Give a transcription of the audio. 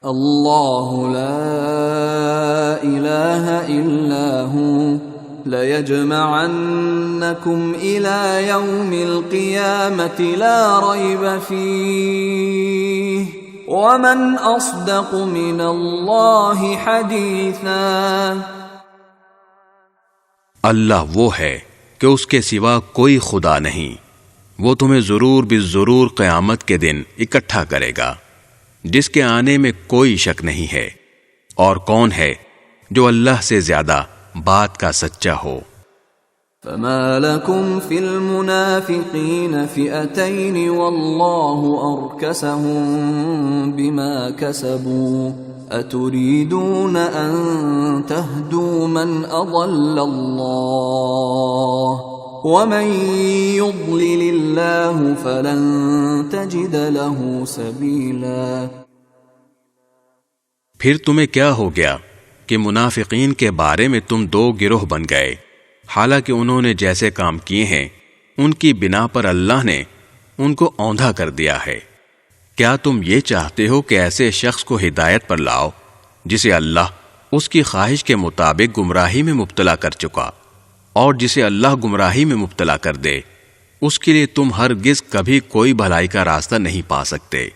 اللہ لا الہ الا ہو لَيَجْمَعَنَّكُمْ إِلَى يَوْمِ الْقِيَامَةِ لَا رَيْبَ فِيهِ وَمَنْ أَصْدَقُ مِنَ اللَّهِ حَدِيثًا۔ اللہ وہ ہے کہ اس کے سوا کوئی خدا نہیں، وہ تمہیں ضرور بالضرور قیامت کے دن اکٹھا کرے گا، جس کے آنے میں کوئی شک نہیں ہے، اور کون ہے جو اللہ سے زیادہ بات کا سچا ہو۔ فما لكم في المنافقين فئتين والله أركسهم بما كسبوا أتريدون أن تهدوا من أضل الله ومن يضلل الله فلن تجد له سبيلا۔ پھر تمہیں کیا ہو گیا کہ منافقین کے بارے میں تم دو گروہ بن گئے، حالانکہ انہوں نے جیسے کام کیے ہیں ان کی بنا پر اللہ نے ان کو اوندھا کر دیا ہے۔ کیا تم یہ چاہتے ہو کہ ایسے شخص کو ہدایت پر لاؤ جسے اللہ اس کی خواہش کے مطابق گمراہی میں مبتلا کر چکا، اور جسے اللہ گمراہی میں مبتلا کر دے اس کے لیے تم ہرگز کبھی کوئی بھلائی کا راستہ نہیں پا سکتے۔